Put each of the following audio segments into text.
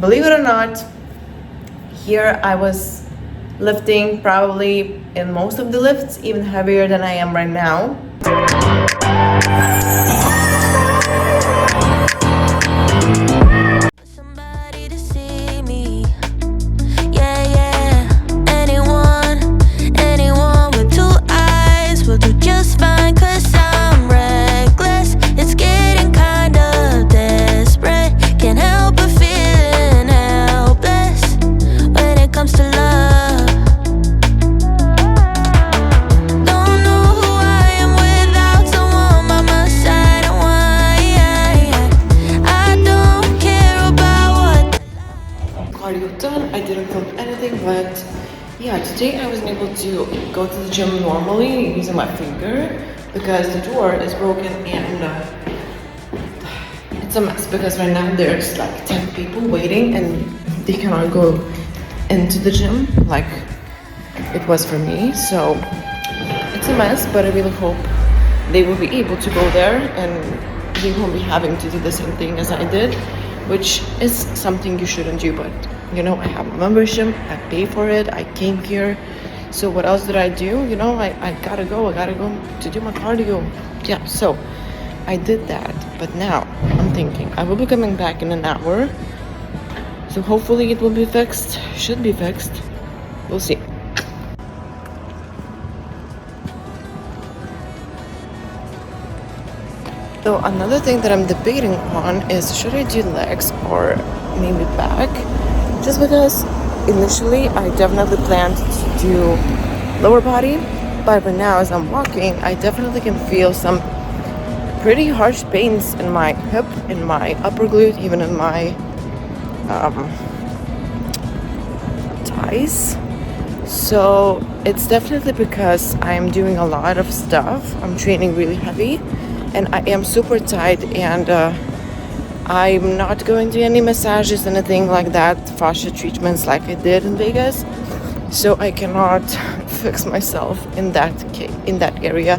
believe it or not, here I was lifting probably in most of the lifts even heavier than I am right now. Somebody to see me. Yeah, yeah. Anyone with two eyes will do just fine, 'cause I'm reckless. It's getting kind of desperate. Can't help but feeling helpless when it comes to love. Don't know who I am without someone by my side, and why I don't care about what. Cardio done. I didn't film anything, but yeah, today I wasn't able to go to the gym normally using my finger because the door is broken and it's a mess because right now there's like 10 people waiting and they cannot go into the gym like it was for me. So it's a mess, but I really hope they will be able to go there and they won't be having to do the same thing as I did, which is something you shouldn't do. But you know, I have a membership, I pay for it, I came here, so what else did I do? You know, I gotta go to do my cardio. Yeah, so I did that, but now I'm thinking I will be coming back in an hour, so hopefully it will be fixed. Should be fixed, we'll see. So another thing that I'm debating on is, should I do legs or maybe back? Just because initially I definitely planned to do lower body, but right now as I'm walking, I definitely can feel some pretty harsh pains in my hip, in my upper glute, even in my thighs. So it's definitely because I'm doing a lot of stuff. I'm training really heavy and I am super tight, and I'm not going to any massages, anything like that, fascia treatments like I did in Vegas. So I cannot fix myself in that area.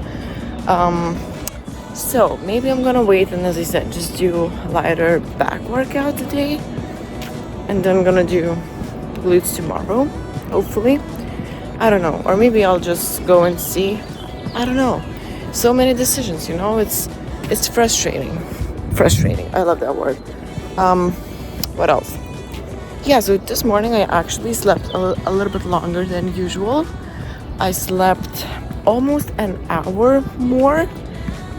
So maybe I'm gonna wait and, as I said, just do a lighter back workout today, and then I'm gonna do glutes tomorrow, hopefully. I don't know, or maybe I'll just go and see. I don't know. So many decisions, you know. It's frustrating. I love that word. What else? Yeah, so this morning I actually slept a little bit longer than usual. I slept almost an hour more,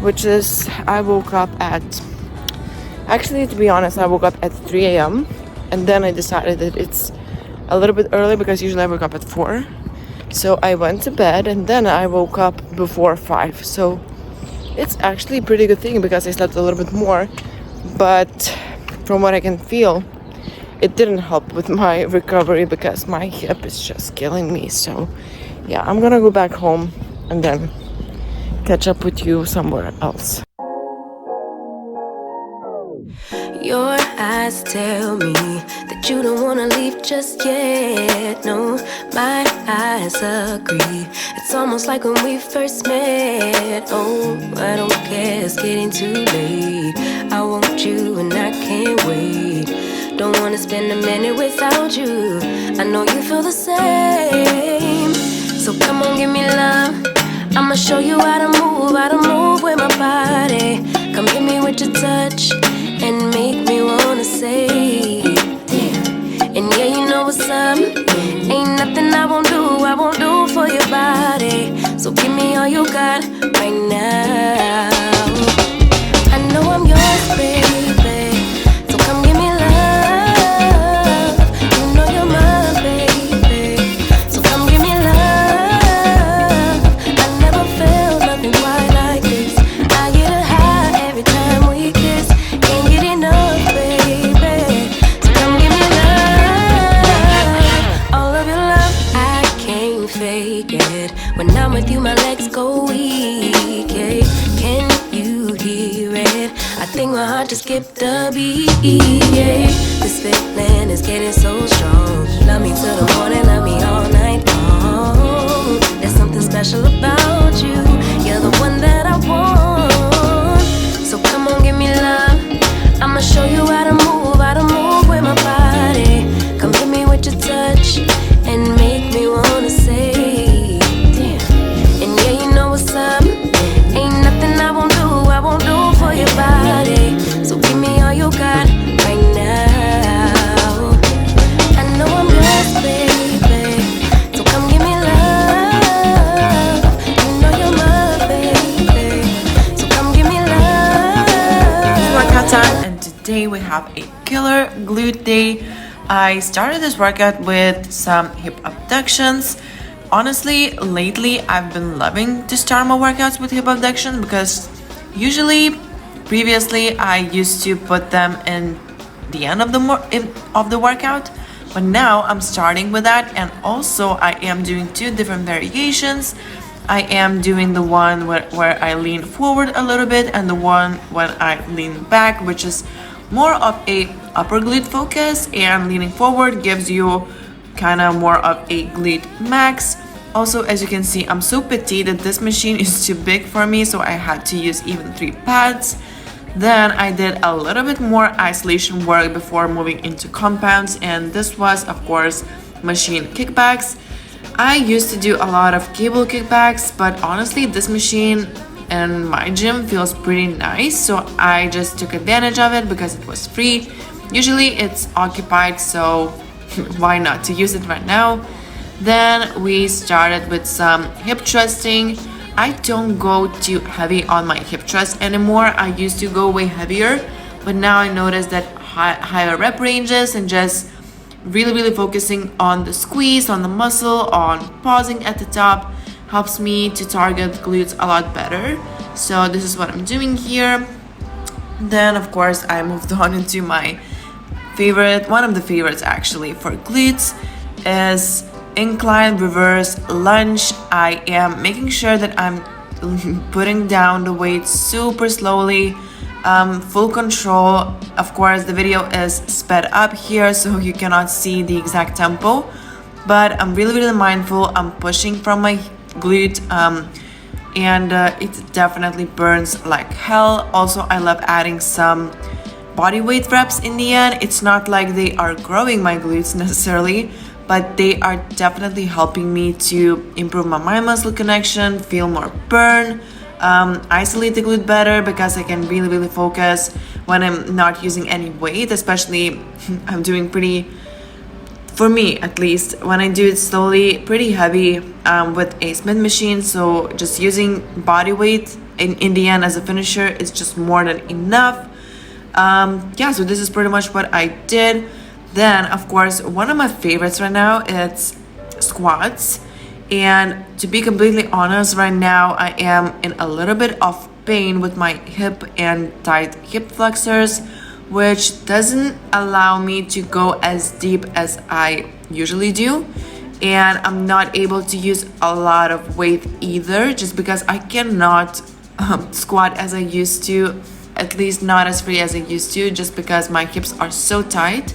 which is, I woke up at, actually, to be honest, I woke up at 3 a.m. and then I decided that it's a little bit early because usually I wake up at 4. So I went to bed and then I woke up before 5. So it's actually a pretty good thing because I slept a little bit more. But from what I can feel, it didn't help with my recovery because my hip is just killing me. So yeah, I'm gonna go back home and then catch up with you somewhere else. Your eyes tell me that you don't wanna leave just yet. No, my eyes agree. It's almost like when we first met. Oh, I don't care, it's getting too late. I want you and I can't wait. Don't wanna spend a minute without you. I know you feel the same. So come on, give me love. I'ma show you how to move with my body. Come hit me with your touch and make me wanna say, damn. And yeah, you know what's up. Ain't nothing I won't do for your body. So give me all you got right now. I know I'm yours, baby. So come give me love. You know you're mine, baby. So come give me love. I never felt nothing quite like this. I get a high every time we kiss. Can't get enough, baby. So come give me love. All of your love, I can't fake it. When I'm with you, my legs go weak, yeah. Can you hear it? I think my heart just skipped a beat, yeah. This feeling is getting so strong. Love me till the morning, love me all night long. There's something special about you. You're the one that I want. So come on, give me love. I'ma show you how to move with my body. have a killer glute day. I started this workout with some hip abductions. Honestly, lately I've been loving to start my workouts with hip abduction because usually previously I used to put them in the end of the workout, but now I'm starting with that. And also I am doing two different variations. I am doing the one where I lean forward a little bit, and the one when I lean back, which is more of a upper glute focus, and leaning forward gives you kind of more of a glute max. Also, as you can see, I'm so petite that this machine is too big for me, so I had to use even 3 pads. Then I did a little bit more isolation work before moving into compounds, and this was of course machine kickbacks. I used to do a lot of cable kickbacks, but honestly this machine in my gym feels pretty nice, so I just took advantage of it because it was free. Usually it's occupied, so why not to use it right now. Then we started with some hip thrusting. I don't go too heavy on my hip thrust anymore. I used to go way heavier, but now I noticed that higher rep ranges and just really focusing on the squeeze, on the muscle, on pausing at the top helps me to target glutes a lot better. So this is what I'm doing here. Then of course I moved on into my favorite, one of the favorites actually for glutes is incline reverse lunge. I am making sure that I'm putting down the weight super slowly, full control. Of course the video is sped up here so you cannot see the exact tempo, but I'm really mindful. I'm pushing from my glute, and it definitely burns like hell. Also I love adding some body weight reps in the end. It's not like they are growing my glutes necessarily, but they are definitely helping me to improve my mind muscle connection, feel more burn, isolate the glute better because I can really focus when I'm not using any weight. Especially I'm doing pretty, for me at least, when I do it slowly, pretty heavy with a Smith machine. So just using body weight in the end as a finisher is just more than enough. Yeah, so this is pretty much what I did. Then of course one of my favorites right now is squats, and to be completely honest, right now I am in a little bit of pain with my hip and tight hip flexors, which doesn't allow me to go as deep as I usually do, and I'm not able to use a lot of weight either, just because I cannot squat as I used to, at least not as free as I used to, just because my hips are so tight.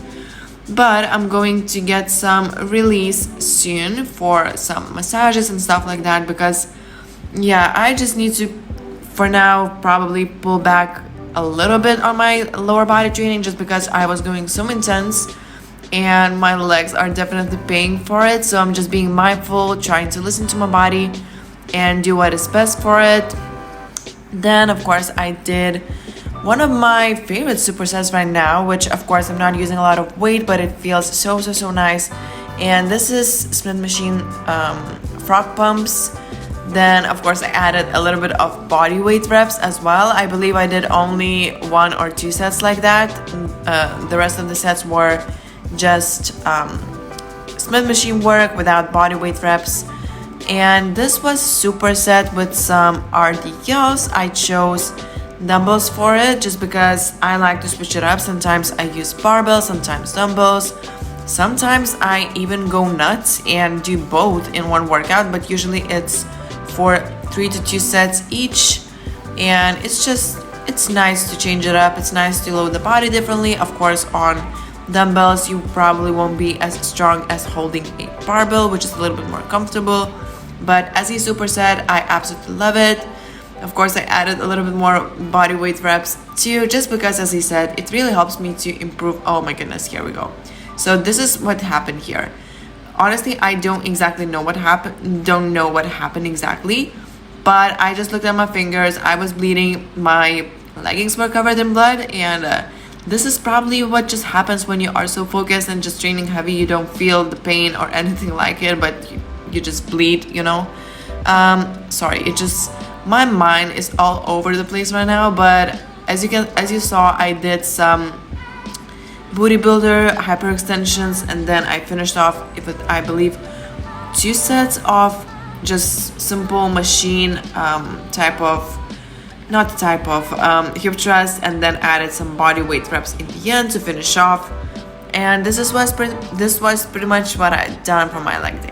But I'm going to get some release soon for some massages and stuff like that, because yeah, I just need to for now probably pull back a little bit on my lower body training, just because I was going so intense and my legs are definitely paying for it. So I'm just being mindful, trying to listen to my body and do what is best for it. Then of course I did one of my favorite supersets right now, which of course I'm not using a lot of weight, but it feels so nice. And this is Smith machine frog pumps. Then of course I added a little bit of body weight reps as well. I believe I did only 1 or 2 sets like that. The rest of the sets were just Smith machine work without body weight reps. And this was superset with some RDLs. I chose dumbbells for it just because I like to switch it up. Sometimes I use barbells, sometimes dumbbells, sometimes I even go nuts and do both in one workout, but usually it's for 3 to 2 sets each. And it's nice to change it up. It's nice to load the body differently. Of course on dumbbells you probably won't be as strong as holding a barbell, which is a little bit more comfortable, but as a superset I absolutely love it. Of course I added a little bit more body weight reps too, just because as I said, it really helps me to improve. Oh my goodness, here we go. So this is what happened here. Honestly, I don't exactly know what happened exactly, but I just looked at my fingers. I was bleeding, my leggings were covered in blood, and this is probably what just happens when you are so focused and just training heavy. You don't feel the pain or anything like it, but you just bleed, you know. Sorry, it just, my mind is all over the place right now. But as you saw, I did some booty builder, hyperextensions, and then I finished off with, I believe, 2 sets of just simple machine hip thrust, and then added some body weight reps in the end to finish off. And this was pretty much what I done for my leg day.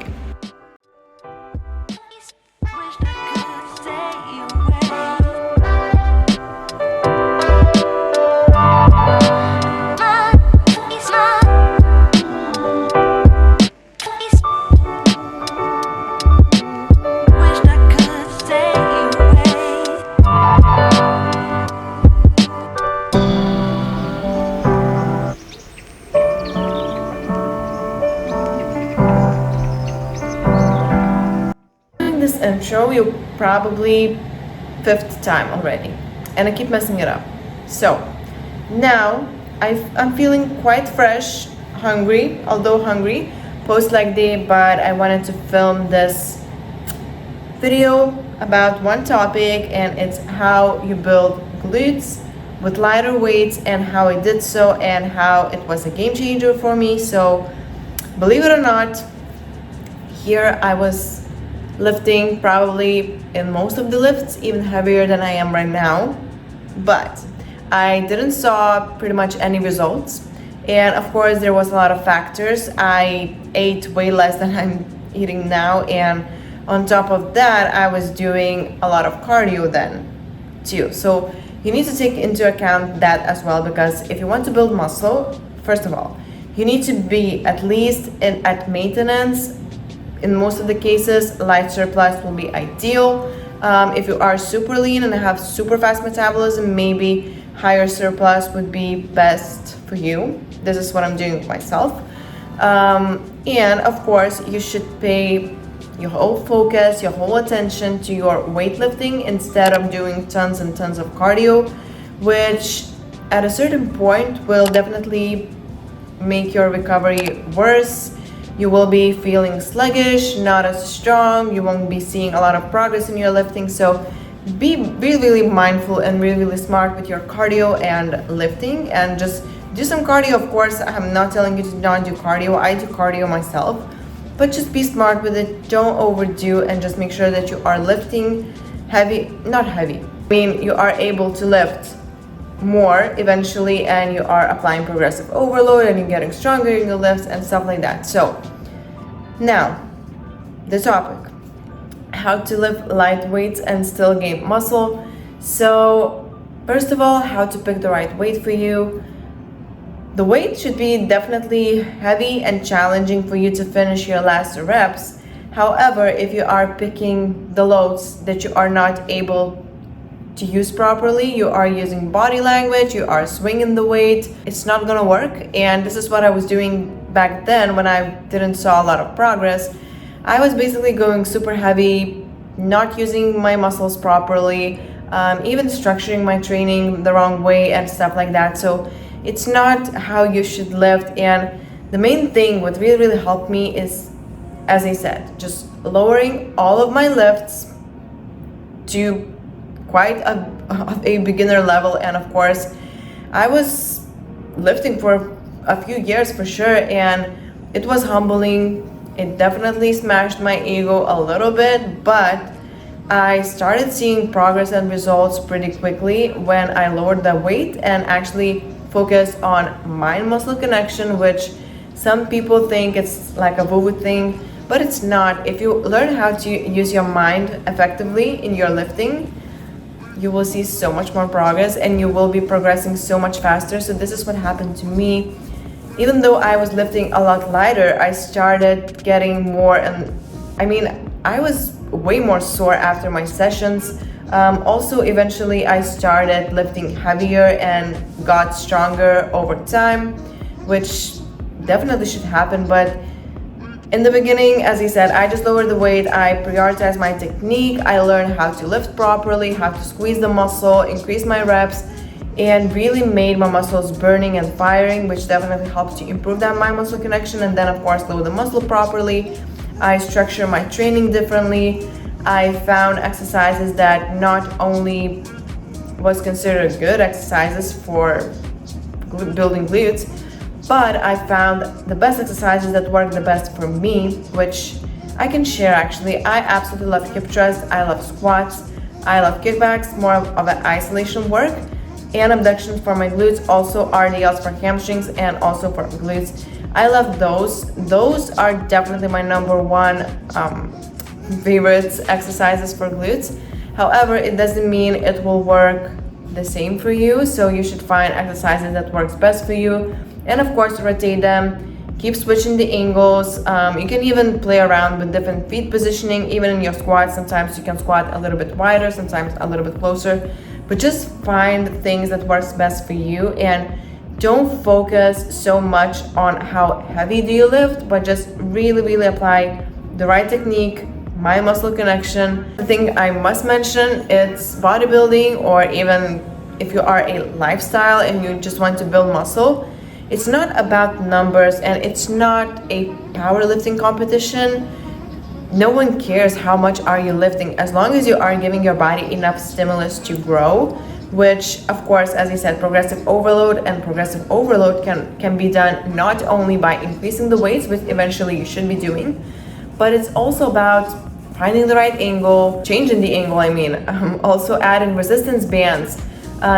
This intro, you probably 5th time already, and I keep messing it up. So now I'm feeling quite fresh, although hungry post leg day, but I wanted to film this video about one topic, and it's how you build glutes with lighter weights, and how I did so, and how it was a game changer for me. So believe it or not, here I was lifting probably in most of the lifts even heavier than I am right now, but I didn't saw pretty much any results. And of course there was a lot of factors. I ate way less than I'm eating now, and on top of that I was doing a lot of cardio then too. So you need to take into account that as well, because if you want to build muscle, first of all, you need to be at least at maintenance. In most of the cases, light surplus will be ideal. If you are super lean and have super fast metabolism, maybe higher surplus would be best for you. This is what I'm doing myself. And of course, you should pay your whole focus, your whole attention to your weightlifting instead of doing tons and tons of cardio, which at a certain point will definitely make your recovery worse. You will be feeling sluggish, not as strong. You won't be seeing a lot of progress in your lifting. So be really mindful and really smart with your cardio and lifting, and just do some cardio. Of course, I'm not telling you to not do cardio. I do cardio myself, but just be smart with it. Don't overdo, and just make sure that you are lifting not heavy. I mean, you are able to lift more eventually, and you are applying progressive overload, and you're getting stronger in your lifts and stuff like that. So now the topic, how to lift light weights and still gain muscle. So first of all, how to pick the right weight for you. The weight should be definitely heavy and challenging for you to finish your last reps. However, if you are picking the loads that you are not able to use properly, you are using body language, you are swinging the weight, it's not gonna work. And this is what I was doing back then when I didn't saw a lot of progress. I was basically going super heavy, not using my muscles properly, even structuring my training the wrong way and stuff like that. So it's not how you should lift. And the main thing what really helped me is, as I said, just lowering all of my lifts to quite a beginner level. And of course, I was lifting for a few years for sure, and it was humbling. It definitely smashed my ego a little bit, but I started seeing progress and results pretty quickly when I lowered the weight and actually focused on mind-muscle connection, which some people think it's like a woo-woo thing, but it's not. If you learn how to use your mind effectively in your lifting, you will see so much more progress, and you will be progressing so much faster. So this is what happened to me. Even though I was lifting a lot lighter, I started getting more, and I mean, I was way more sore after my sessions. Also, eventually I started lifting heavier and got stronger over time, which definitely should happen. But in the beginning, as I said, I just lowered the weight, I prioritized my technique, I learned how to lift properly, how to squeeze the muscle, increase my reps, and really made my muscles burning and firing, which definitely helps to improve that mind-muscle connection. And then of course, load the muscle properly. I structure my training differently. I found exercises that not only was considered good exercises for building glutes, but I found the best exercises that work the best for me, which I can share actually. I absolutely love hip thrust, I love squats, I love kickbacks, more of an isolation work, and abductions for my glutes, also RDLs for hamstrings and also for glutes. I love those. Those are definitely my number one favorite exercises for glutes. However, it doesn't mean it will work the same for you, so you should find exercises that works best for you, and of course rotate them. Keep switching the angles. You can even play around with different feet positioning, even in your squats. Sometimes you can squat a little bit wider, sometimes a little bit closer, but just find things that works best for you, and don't focus so much on how heavy do you lift, but just really apply the right technique, mind muscle connection. The thing I must mention, it's bodybuilding, or even if you are a lifestyle and you just want to build muscle, it's not about numbers and it's not a powerlifting competition. No one cares how much are you lifting, as long as you are giving your body enough stimulus to grow, which of course, as I said, progressive overload can be done not only by increasing the weights, which eventually you should be doing, but it's also about finding the right angle, changing the angle, also adding resistance bands,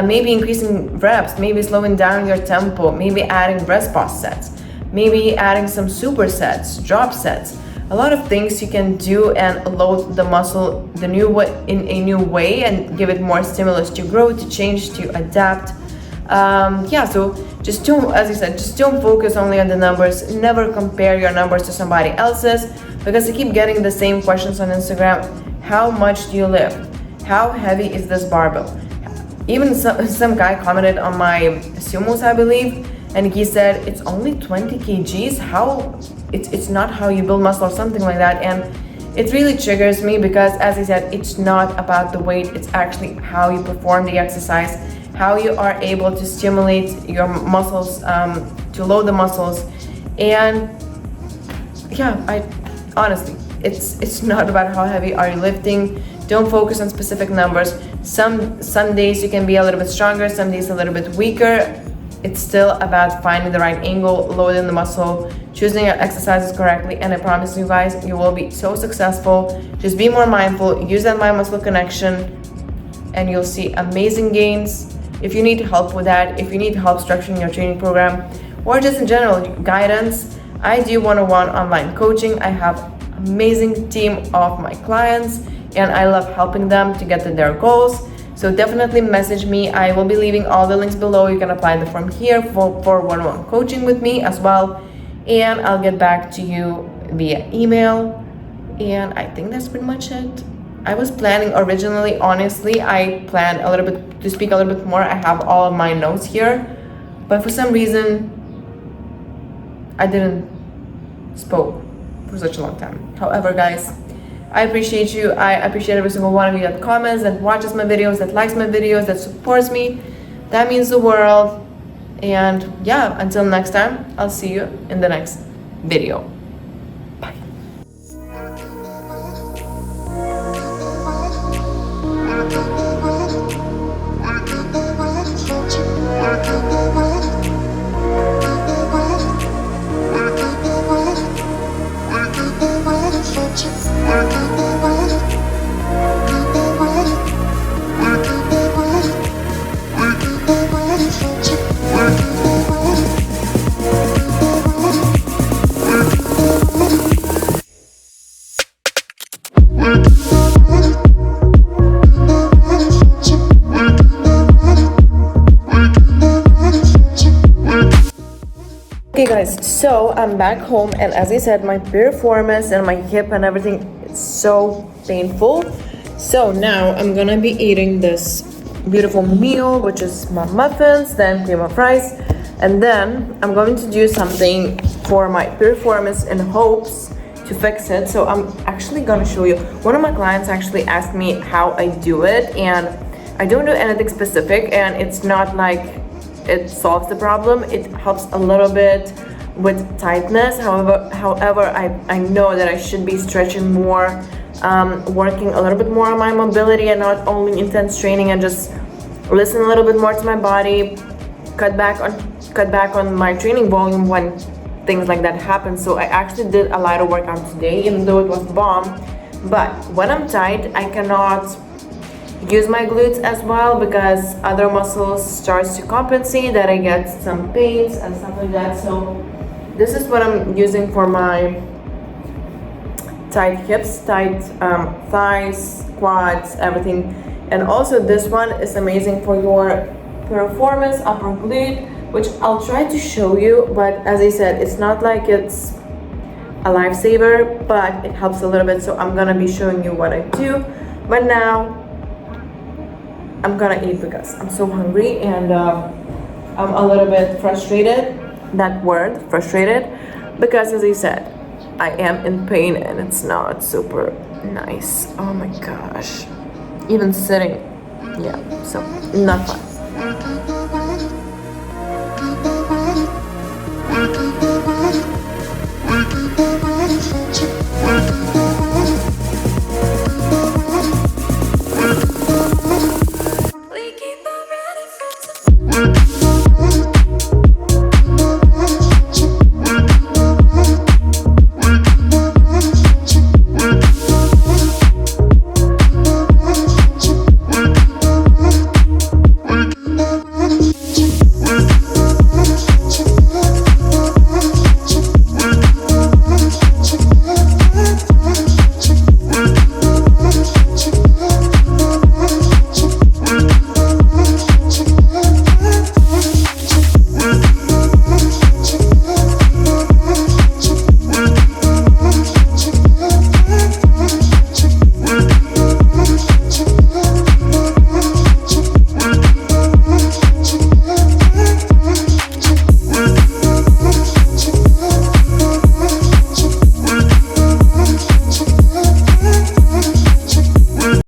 maybe increasing reps, maybe slowing down your tempo, maybe adding rest pause sets, maybe adding some supersets, drop sets. A lot of things you can do and load the muscle in a new way and give it more stimulus to grow, to change, to adapt. So just don't, as I said, just don't focus only on the numbers. Never compare your numbers to somebody else's, because I keep getting the same questions on Instagram. How much do you lift? How heavy is this barbell? Even some guy commented on my sumos, I believe, and he said it's only 20 kgs. How it's not how you build muscle or something like that. And it really triggers me, because as I said, it's not about the weight, it's actually how you perform the exercise, how you are able to stimulate your muscles, to load the muscles. And I honestly, it's not about how heavy are you lifting. Don't focus on specific numbers. Some days you can be a little bit stronger, some days a little bit weaker. It's still about finding the right angle, loading the muscle, choosing your exercises correctly, and I promise you guys, you will be so successful. Just be more mindful, use that mind muscle connection, and you'll see amazing gains. If you need help with that, if you need help structuring your training program, or just in general guidance, I do one-on-one online coaching. I have amazing team of my clients, and I love helping them to get to their goals. So definitely message me. I will be leaving all the links below. You can apply the form here for one-on-one coaching with me as well. And I'll get back to you via email. And I think that's pretty much it. I was planning originally, honestly, I planned a little bit to speak a little bit more. I have all of my notes here, but for some reason, I didn't spoke for such a long time. However, guys, I appreciate you. I appreciate every single one of you that comments, that watches my videos, that likes my videos, that supports me. That means the world. And until next time, I'll see you in the next video. Bye. Okay guys, so I'm back home, and as I said, my piriformis and my hip and everything, it's so painful. So now I'm gonna be eating this beautiful meal, which is my muffins, then cream of rice, and then I'm going to do something for my piriformis in hopes to fix it. So I'm actually gonna show you. One of my clients actually asked me how I do it, and I don't do anything specific, and it's not like it solves the problem. It helps a little bit with tightness. However, I know that I should be stretching more, working a little bit more on my mobility and not only intense training, and just listen a little bit more to my body, cut back on cut back on my training volume when things like that happen. So I actually did a lighter workout today, even though it was bomb. But when I'm tight, I cannot use my glutes as well because other muscles starts to compensate, that I get some pains and stuff like that. So this is what I'm using for my tight hips, tight thighs, quads, everything. And also this one is amazing for your piriformis, upper glute, which I'll try to show you, but as I said, it's not like it's a lifesaver, but it helps a little bit. So I'm gonna be showing you what I do. But now I'm gonna eat because I'm so hungry, and I'm a little bit frustrated, that word, frustrated, because as I said, I am in pain and it's not super nice. Oh my gosh. Even sitting, yeah, so not fun.